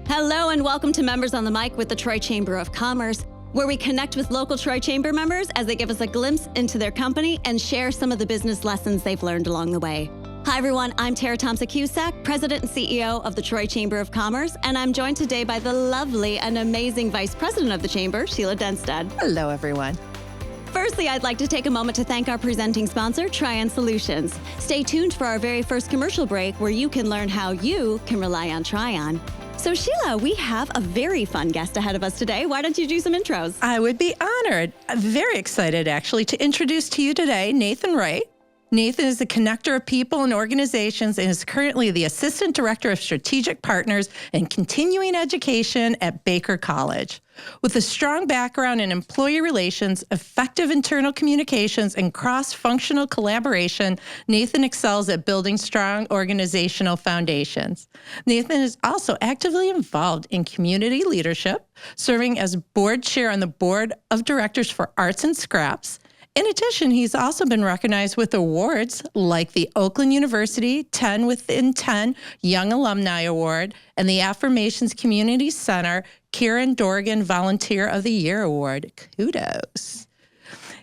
Hello and welcome to Members on the Mic with the Troy Chamber of Commerce, where we connect with local Troy Chamber members as they give us a glimpse into their company and share some of the business lessons they've learned along the way. Hi everyone, I'm Tara Thompson-Cusack, President and CEO of the Troy Chamber of Commerce, and I'm joined today by the lovely and amazing Vice President of the Chamber, Sheila Denstead. Hello everyone. Firstly, I'd like to take a moment to thank our presenting sponsor, Trion Solutions. Stay tuned for our very first commercial break where you can learn how you can rely on Trion. So Sheila, we have a very fun guest ahead of us today. Why don't you do some intros? I would be honored. I'm very excited actually to introduce to you today Nathan Wright. Nathan is the connector of people and organizations and is currently the Assistant Director of Strategic Partners and Continuing Education at Baker College. With a strong background in employee relations, effective internal communications, and cross-functional collaboration, Nathan excels at building strong organizational foundations. Nathan is also actively involved in community leadership, serving as board chair on the board of directors for Arts and Scraps. In addition, he's also been recognized with awards like the Oakland University 10 Within 10 Young Alumni Award and the Affirmations Community Center Karen Dorgan Volunteer of the Year Award. Kudos.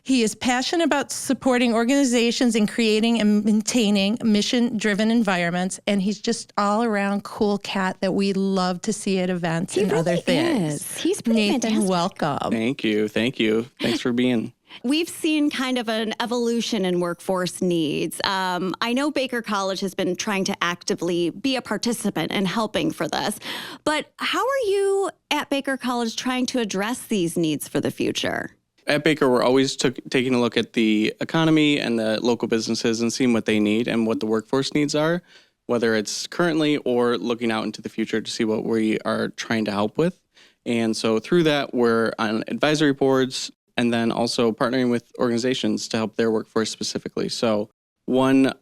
He is passionate about supporting organizations and creating and maintaining mission-driven environments, and he's just all-around cool cat that we love to see at events and other things. He's pretty Nathan, fantastic. welcome. Thank you. Thanks for being. We've seen kind of an evolution in workforce needs. I know Baker College has been trying to actively be a participant and helping for this, but how are you at Baker College trying to address these needs for the future? At Baker, we're always taking a look at the economy and the local businesses and seeing what they need and what the workforce needs are, whether it's currently or looking out into the future to see what we are trying to help with. And so through that, we're on advisory boards, and then also partnering with organizations to help their workforce specifically. So one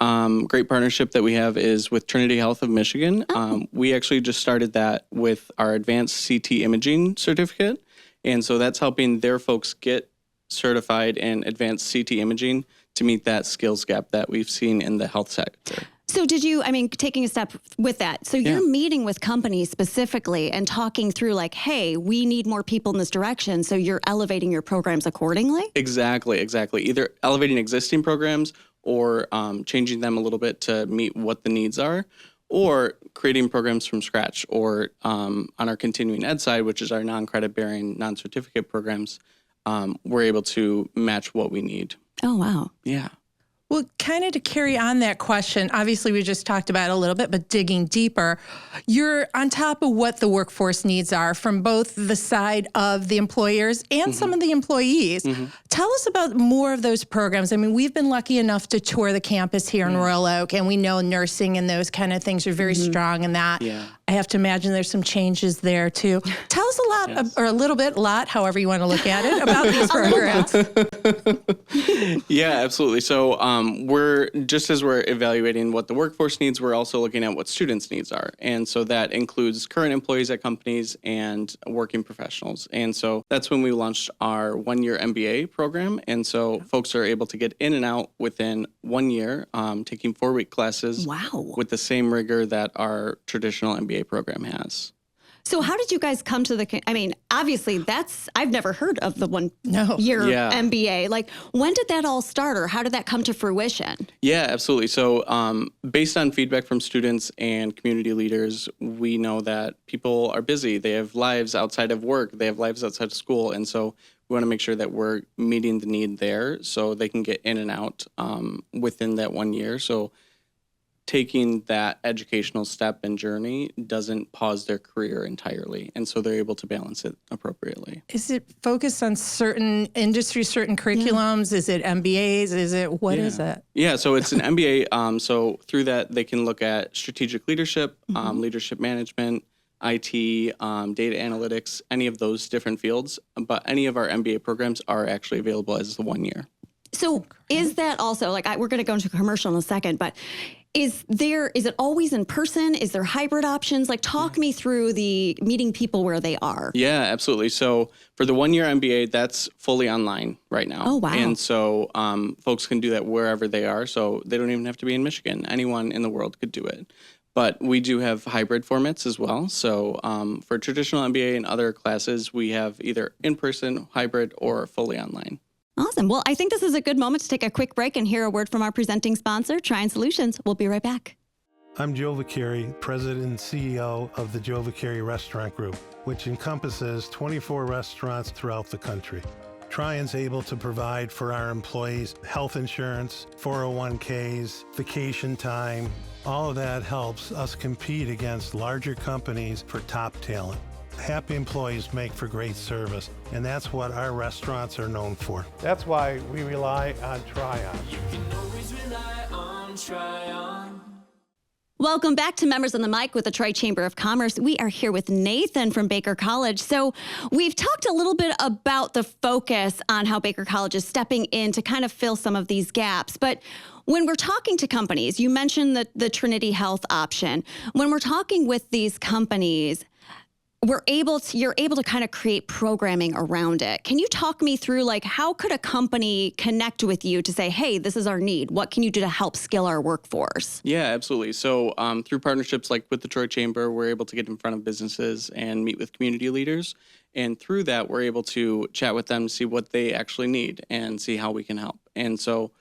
great partnership that we have is with Trinity Health of Michigan. We actually just started that with our advanced CT imaging certificate. And so that's helping their folks get certified in advanced CT imaging to meet that skills gap that we've seen in the health sector. So taking a step with that, so you're meeting with companies specifically and talking through like, hey, we need more people in this direction, so you're elevating your programs accordingly? Exactly. Either elevating existing programs or changing them a little bit to meet what the needs are, or creating programs from scratch, or on our continuing ed side, which is our non-credit bearing, non-certificate programs, we're able to match what we need. Oh, wow. Yeah. Well, kind of to carry on that question, obviously we just talked about it a little bit, but digging deeper, you're on top of what the workforce needs are from both the side of the employers and some of the employees. Tell us about more of those programs. I mean, we've been lucky enough to tour the campus here in Royal Oak, and we know nursing and those kind of things are very strong in that. Yeah. I have to imagine there's some changes there too. Tell us a lot, or a lot, however you want to look at it, about these programs. Yeah, absolutely. So we're just as we're evaluating what the workforce needs, we're also looking at what students' needs are. And so that includes current employees at companies and working professionals. And so that's when we launched our one-year MBA program. And so folks are able to get in and out within 1 year, taking 4-week classes with the same rigor that our traditional MBA program has. So how did you guys come to obviously I've never heard of the 1 year MBA. Like, when did that all start, or how did that come to fruition? Yeah, absolutely. So based on feedback from students and community leaders, we know that people are busy. They have lives outside of work. They have lives outside of school. And so we want to make sure that we're meeting the need there so they can get in and out within that 1 year. So taking that educational step and journey doesn't pause their career entirely. And so they're able to balance it appropriately. Is it focused on certain industries, certain curriculums? Is it MBAs? What is it? Yeah, so it's an MBA. So through that, they can look at strategic leadership, leadership management, IT, data analytics, any of those different fields. But any of our MBA programs are actually available as the 1 year. So is that also, we're going to go into commercial in a second, but is it always in person? Is there hybrid options? Talk me through the meeting people where they are. Yeah, absolutely. So for the 1 year MBA, that's fully online right now. Oh, wow. And so folks can do that wherever they are. So they don't even have to be in Michigan. Anyone in the world could do it. But we do have hybrid formats as well. So for traditional MBA and other classes, we have either in-person, hybrid, or fully online. Awesome. Well, I think this is a good moment to take a quick break and hear a word from our presenting sponsor, Trion Solutions. We'll be right back. I'm Joe Vicari, President and CEO of the Joe Vicari Restaurant Group, which encompasses 24 restaurants throughout the country. Trion's able to provide for our employees health insurance, 401ks, vacation time. All of that helps us compete against larger companies for top talent. Happy employees make for great service, and that's what our restaurants are known for. That's why we rely on Trion. You can always rely on Trion. Welcome back to Members on the Mic with the Troy Chamber of Commerce. We are here with Nathan from Baker College. So we've talked a little bit about the focus on how Baker College is stepping in to kind of fill some of these gaps. But when we're talking to companies, you mentioned the Trinity Health option. When we're talking with these companies, you're able to kind of create programming around it. Can you talk me through, like, how could a company connect with you to say, hey, this is our need? What can you do to help skill our workforce? Yeah, absolutely. So through partnerships like with the Troy Chamber, we're able to get in front of businesses and meet with community leaders. And through that, we're able to chat with them, see what they actually need, and see how we can help. And so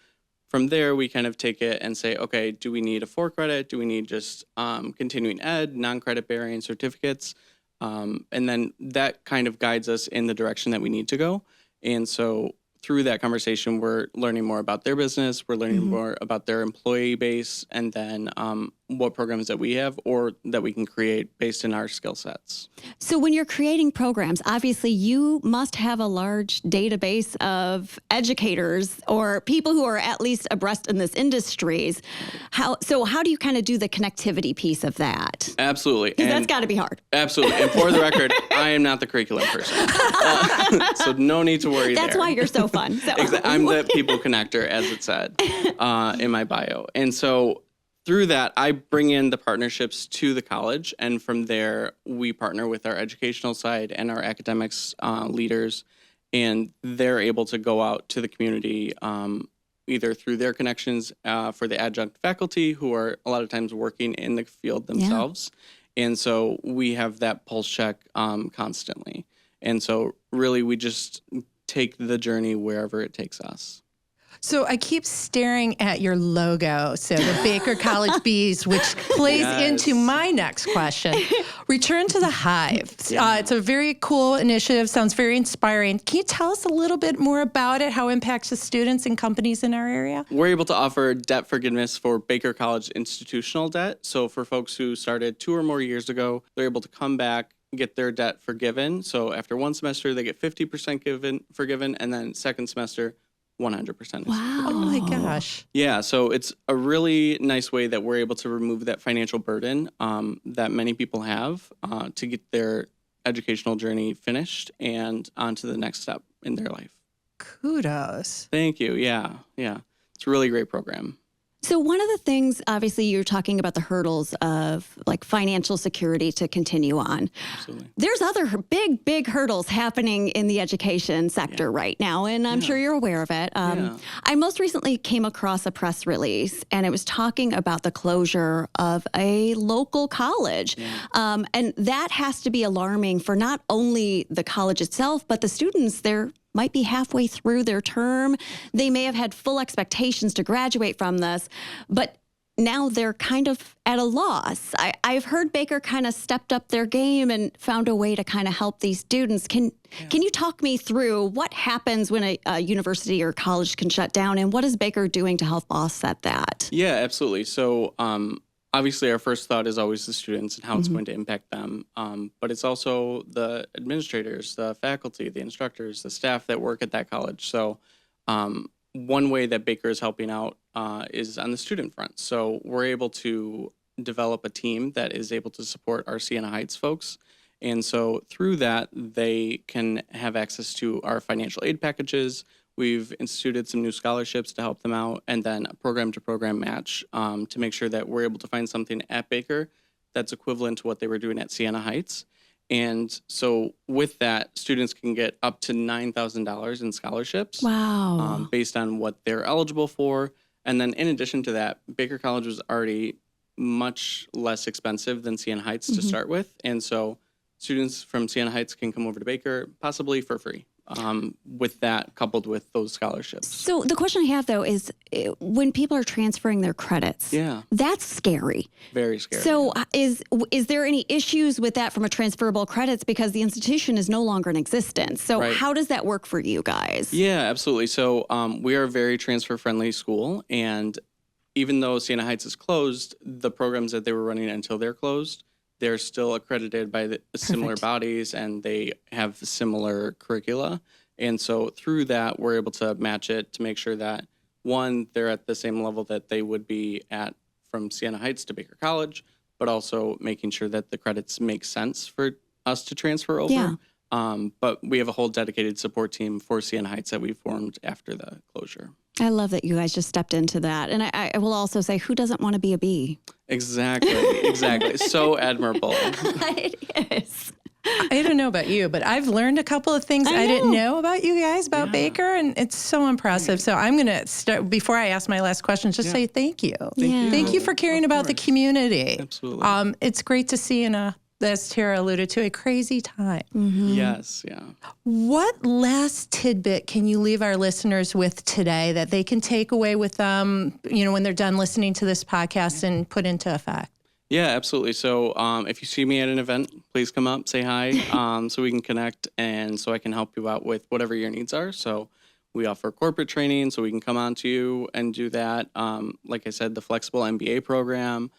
from there, we kind of take it and say, okay, do we need a 4-credit? Do we need just continuing ed, non-credit bearing certificates? And then that kind of guides us in the direction that we need to go. And so through that conversation, we're learning more about their business, we're learning more about their employee base, and then what programs that we have or that we can create based in our skill sets. So when you're creating programs, obviously you must have a large database of educators or people who are at least abreast in this industries. How do you kind of do the connectivity piece of that? Absolutely. Because that's got to be hard. Absolutely. And for the record, I am not the curriculum person. So no need to worry That's there. why you're so fun. So. I'm the people connector, as it said in my bio. And so through that, I bring in the partnerships to the college. And from there, we partner with our educational side and our academics leaders. And they're able to go out to the community either through their connections for the adjunct faculty who are a lot of times working in the field themselves. Yeah. And so we have that pulse check constantly. And so really, we just take the journey wherever it takes us. So I keep staring at your logo, so the Baker College Bees, which plays into my next question. Return to the Hive. It's a very cool initiative, sounds very inspiring. Can you tell us a little bit more about it, how it impacts the students and companies in our area? We're able to offer debt forgiveness for Baker College institutional debt. So for folks who started 2 or more years ago, they're able to come back, get their debt forgiven. So after one semester, they get 50% forgiven, and then second semester, 100%. Wow. Oh my gosh. Yeah, so it's a really nice way that we're able to remove that financial burden that many people have to get their educational journey finished and on to the next step in their life. Kudos. Thank you. Yeah. It's a really great program. So one of the things, obviously, you're talking about the hurdles of like financial security to continue on. Absolutely. There's other big hurdles happening in the education sector right now, and I'm sure you're aware of it. I most recently came across a press release, and it was talking about the closure of a local college. And that has to be alarming for not only the college itself, but the students there might be halfway through their term. They may have had full expectations to graduate from this, but now they're kind of at a loss. I've heard Baker kind of stepped up their game and found a way to kind of help these students. Can you talk me through what happens when a university or college can shut down, and what is Baker doing to help offset that? Yeah, absolutely. So obviously, our first thought is always the students and how it's going to impact them. But it's also the administrators, the faculty, the instructors, the staff that work at that college. So one way that Baker is helping out is on the student front. So we're able to develop a team that is able to support our Siena Heights folks. And so through that, they can have access to our financial aid packages. We've instituted some new scholarships to help them out, and then a program-to-program match to make sure that we're able to find something at Baker that's equivalent to what they were doing at Siena Heights. And so with that, students can get up to $9,000 in scholarships. Wow. Based on what they're eligible for. And then in addition to that, Baker College was already much less expensive than Siena Heights to start with. And so students from Siena Heights can come over to Baker possibly for free. With that coupled with those scholarships. So the question I have though is when people are transferring their credits, that's scary. Very scary. So is there any issues with that from a transferable credits because the institution is no longer in existence? So how does that work for you guys? Yeah, absolutely. So we are a very transfer friendly school, and even though Siena Heights is closed, the programs that they were running until they're closed, they're still accredited by the similar bodies, and they have similar curricula. And so through that, we're able to match it to make sure that, one, they're at the same level that they would be at from Siena Heights to Baker College, but also making sure that the credits make sense for us to transfer over. Yeah. But we have a whole dedicated support team for Siena Heights that we formed after the closure. I love that you guys just stepped into that. And I will also say, who doesn't want to be a bee? Exactly. So admirable. It is. I don't know about you, but I've learned a couple of things I didn't know about you guys, about Baker, and it's so impressive. So I'm going to start, before I ask my last question, just say thank you. Thank you for caring about the community. Absolutely. It's great to see in as Tara alluded to, a crazy time. Yes, yeah. What last tidbit can you leave our listeners with today that they can take away with them, when they're done listening to this podcast and put into effect? Yeah, absolutely. So if you see me at an event, please come up, say hi, so we can connect, and so I can help you out with whatever your needs are. So we offer corporate training, so we can come on to you and do that. Like I said, the flexible MBA program,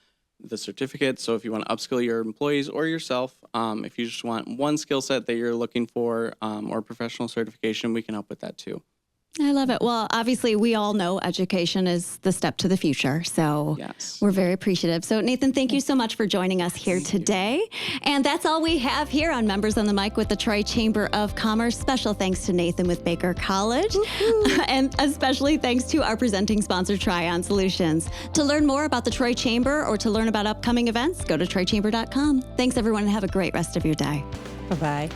the certificate. So if you want to upskill your employees or yourself, if you just want one skill set that you're looking for or professional certification, we can help with that too. I love it. Well, obviously, we all know education is the step to the future. So we're very appreciative. So Nathan, thank you so much for joining us here today. And that's all we have here on Members on the Mic with the Troy Chamber of Commerce. Special thanks to Nathan with Baker College. And especially thanks to our presenting sponsor, Trion Solutions. To learn more about the Troy Chamber or to learn about upcoming events, go to troychamber.com. Thanks, everyone, and have a great rest of your day. Bye-bye.